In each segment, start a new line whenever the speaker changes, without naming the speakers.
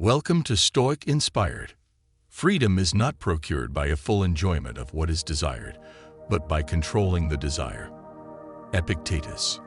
Welcome to Stoic Inspired. Freedom is not procured by a full enjoyment of what is desired, but by controlling the desire. Epictetus.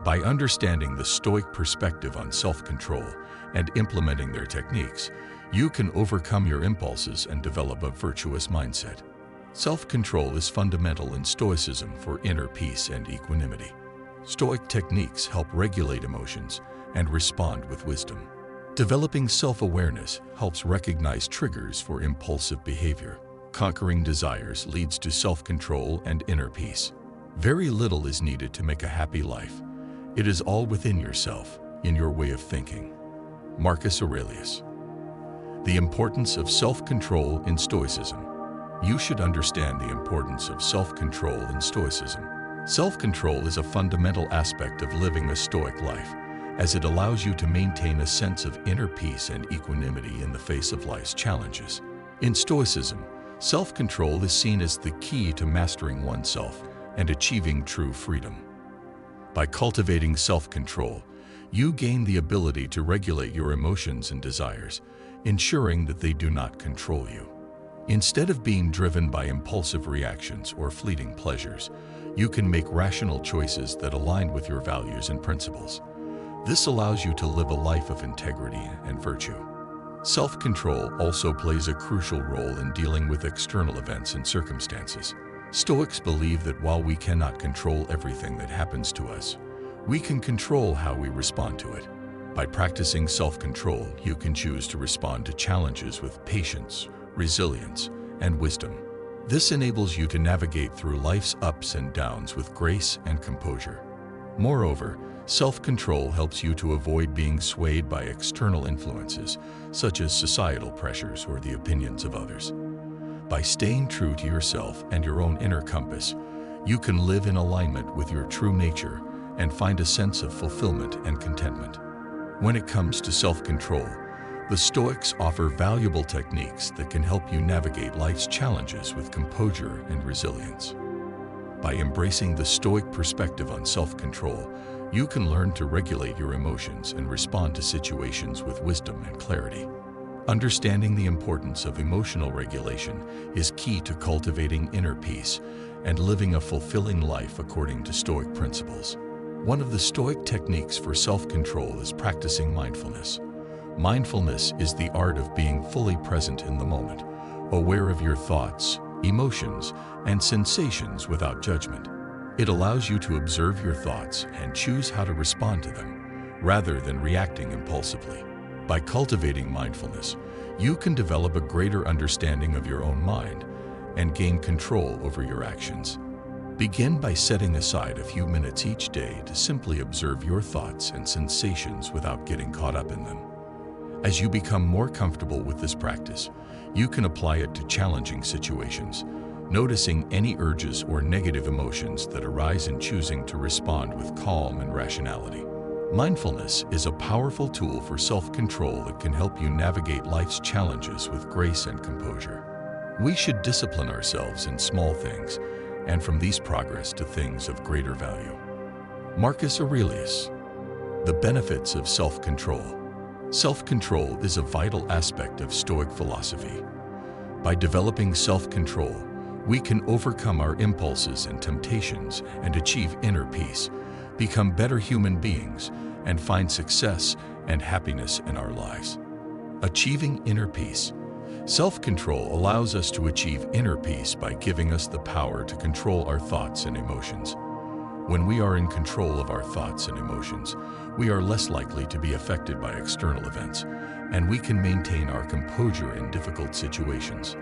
By understanding the Stoic perspective on self-control and implementing their techniques, you can overcome your impulses and develop a virtuous mindset. Self-control is fundamental in Stoicism for inner peace and equanimity. Stoic techniques help regulate emotions and respond with wisdom. Developing self-awareness helps recognize triggers for impulsive behavior. Conquering desires leads to self-control and inner peace. Very little is needed to make a happy life. It is all within yourself, in your way of thinking. Marcus Aurelius. The importance of self-control in Stoicism. You should understand the importance of self-control in Stoicism. Self-control is a fundamental aspect of living a Stoic life, as it allows you to maintain a sense of inner peace and equanimity in the face of life's challenges. In Stoicism, self-control is seen as the key to mastering oneself and achieving true freedom. By cultivating self-control, you gain the ability to regulate your emotions and desires, ensuring that they do not control you. Instead of being driven by impulsive reactions or fleeting pleasures, you can make rational choices that align with your values and principles. This allows you to live a life of integrity and virtue. Self-control also plays a crucial role in dealing with external events and circumstances. Stoics believe that while we cannot control everything that happens to us, we can control how we respond to it. By practicing self-control, you can choose to respond to challenges with patience, resilience, and wisdom. This enables you to navigate through life's ups and downs with grace and composure. Moreover, self-control helps you to avoid being swayed by external influences, such as societal pressures or the opinions of others. By staying true to yourself and your own inner compass, you can live in alignment with your true nature and find a sense of fulfillment and contentment. When it comes to self-control, the Stoics offer valuable techniques that can help you navigate life's challenges with composure and resilience. By embracing the Stoic perspective on self-control, you can learn to regulate your emotions and respond to situations with wisdom and clarity. Understanding the importance of emotional regulation is key to cultivating inner peace and living a fulfilling life according to Stoic principles. One of the Stoic techniques for self-control is practicing mindfulness. Mindfulness is the art of being fully present in the moment, aware of your thoughts, emotions, and sensations without judgment. It allows you to observe your thoughts and choose how to respond to them, rather than reacting impulsively. By cultivating mindfulness, you can develop a greater understanding of your own mind and gain control over your actions. Begin by setting aside a few minutes each day to simply observe your thoughts and sensations without getting caught up in them. As you become more comfortable with this practice, you can apply it to challenging situations, noticing any urges or negative emotions that arise and choosing to respond with calm and rationality. Mindfulness is a powerful tool for self-control that can help you navigate life's challenges with grace and composure. We should discipline ourselves in small things, and from these progress to things of greater value. Marcus Aurelius. The benefits of self-control. Self-control is a vital aspect of Stoic philosophy. By developing self-control, we can overcome our impulses and temptations and achieve inner peace, become better human beings, and find success and happiness in our lives. Achieving inner peace. Self-control allows us to achieve inner peace by giving us the power to control our thoughts and emotions. When we are in control of our thoughts and emotions, we are less likely to be affected by external events, and we can maintain our composure in difficult situations.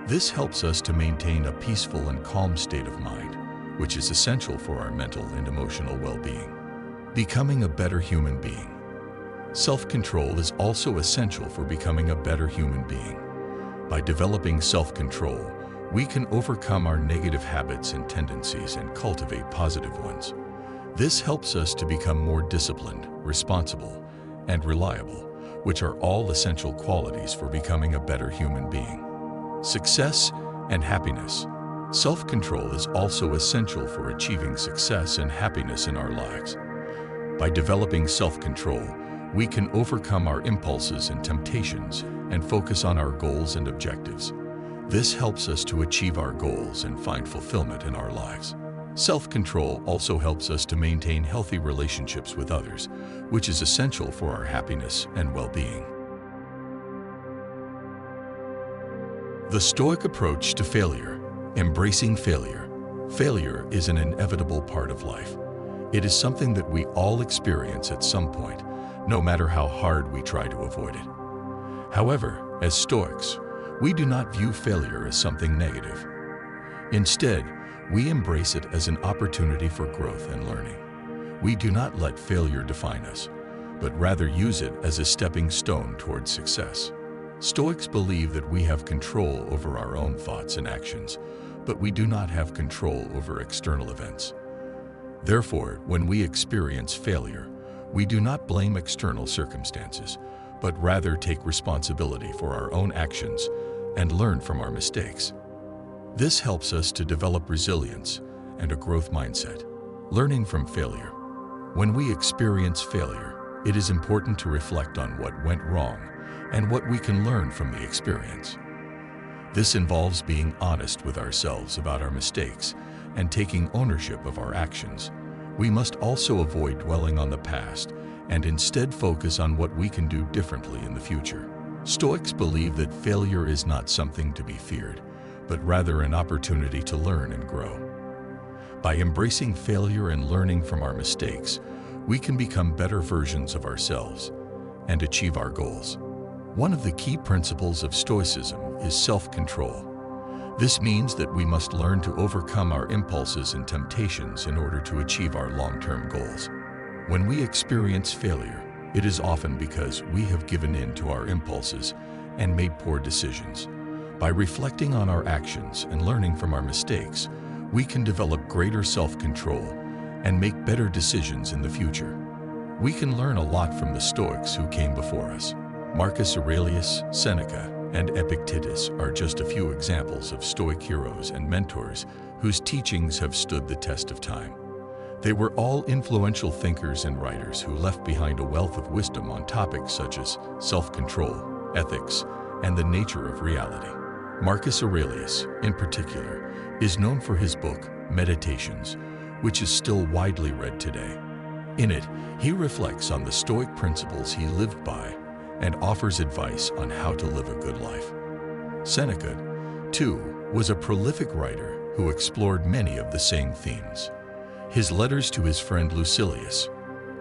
This helps us to maintain a peaceful and calm state of mind, which is essential for our mental and emotional well-being. Becoming a better human being. Self-control is also essential for becoming a better human being. By developing self-control, we can overcome our negative habits and tendencies and cultivate positive ones. This helps us to become more disciplined, responsible, and reliable, which are all essential qualities for becoming a better human being. Success and happiness. Self-control is also essential for achieving success and happiness in our lives. By developing self-control, we can overcome our impulses and temptations and focus on our goals and objectives. This helps us to achieve our goals and find fulfillment in our lives. Self-control also helps us to maintain healthy relationships with others, which is essential for our happiness and well-being. The Stoic approach to failure. Embracing failure. Failure is an inevitable part of life. It is something that we all experience at some point, no matter how hard we try to avoid it. However, as Stoics, we do not view failure as something negative. Instead, we embrace it as an opportunity for growth and learning. We do not let failure define us, but rather use it as a stepping stone towards success. Stoics believe that we have control over our own thoughts and actions, but we do not have control over external events. Therefore, when we experience failure, we do not blame external circumstances, but rather take responsibility for our own actions and learn from our mistakes. This helps us to develop resilience and a growth mindset. Learning from failure. When we experience failure, it is important to reflect on what went wrong and what we can learn from the experience. This involves being honest with ourselves about our mistakes and taking ownership of our actions. We must also avoid dwelling on the past and instead focus on what we can do differently in the future. Stoics believe that failure is not something to be feared, but rather an opportunity to learn and grow. By embracing failure and learning from our mistakes, we can become better versions of ourselves and achieve our goals. One of the key principles of Stoicism is self-control. This means that we must learn to overcome our impulses and temptations in order to achieve our long-term goals. When we experience failure, it is often because we have given in to our impulses and made poor decisions. By reflecting on our actions and learning from our mistakes, we can develop greater self-control and make better decisions in the future. We can learn a lot from the Stoics who came before us. Marcus Aurelius, Seneca, and Epictetus are just a few examples of Stoic heroes and mentors whose teachings have stood the test of time. They were all influential thinkers and writers who left behind a wealth of wisdom on topics such as self-control, ethics, and the nature of reality. Marcus Aurelius, in particular, is known for his book, Meditations, which is still widely read today. In it, he reflects on the Stoic principles he lived by and offers advice on how to live a good life. Seneca, too, was a prolific writer who explored many of the same themes. His letters to his friend Lucilius,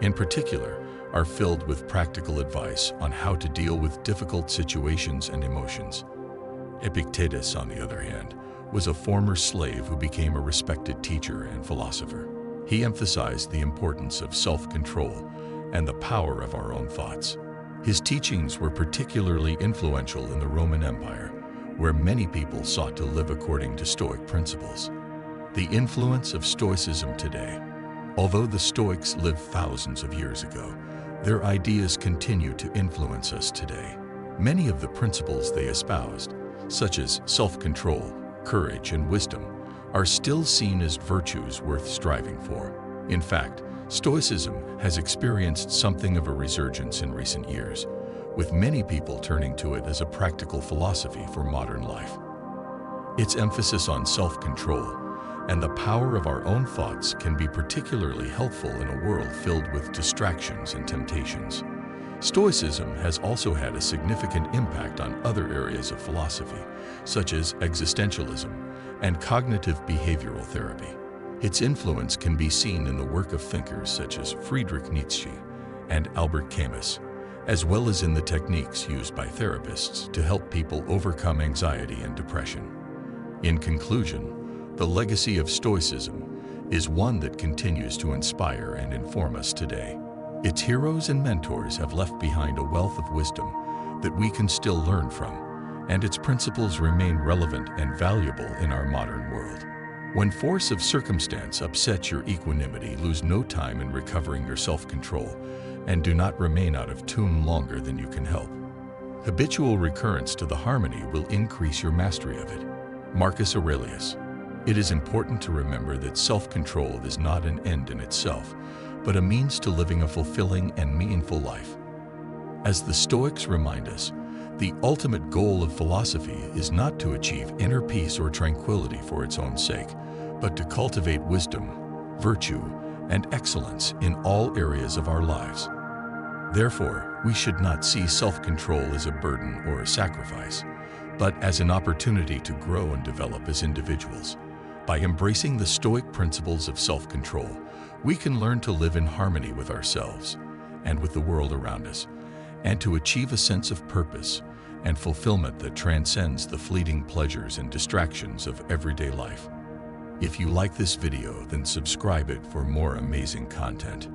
in particular, are filled with practical advice on how to deal with difficult situations and emotions. Epictetus, on the other hand, was a former slave who became a respected teacher and philosopher. He emphasized the importance of self-control and the power of our own thoughts. His teachings were particularly influential in the Roman Empire, where many people sought to live according to Stoic principles. The influence of Stoicism today. Although the Stoics lived thousands of years ago, their ideas continue to influence us today. Many of the principles they espoused, such as self-control, courage, and wisdom, are still seen as virtues worth striving for. In fact, Stoicism has experienced something of a resurgence in recent years, with many people turning to it as a practical philosophy for modern life. Its emphasis on self-control and the power of our own thoughts can be particularly helpful in a world filled with distractions and temptations. Stoicism has also had a significant impact on other areas of philosophy, such as existentialism and cognitive behavioral therapy. Its influence can be seen in the work of thinkers such as Friedrich Nietzsche and Albert Camus, as well as in the techniques used by therapists to help people overcome anxiety and depression. In conclusion, the legacy of Stoicism is one that continues to inspire and inform us today. Its heroes and mentors have left behind a wealth of wisdom that we can still learn from, and its principles remain relevant and valuable in our modern world. When force of circumstance upsets your equanimity, lose no time in recovering your self-control, and do not remain out of tune longer than you can help. Habitual recurrence to the harmony will increase your mastery of it. Marcus Aurelius. It is important to remember that self-control is not an end in itself, but a means to living a fulfilling and meaningful life. As the Stoics remind us, the ultimate goal of philosophy is not to achieve inner peace or tranquility for its own sake, but to cultivate wisdom, virtue, and excellence in all areas of our lives. Therefore, we should not see self-control as a burden or a sacrifice, but as an opportunity to grow and develop as individuals. By embracing the Stoic principles of self-control, we can learn to live in harmony with ourselves and with the world around us, and to achieve a sense of purpose and fulfillment that transcends the fleeting pleasures and distractions of everyday life. If you like this video, then subscribe it for more amazing content.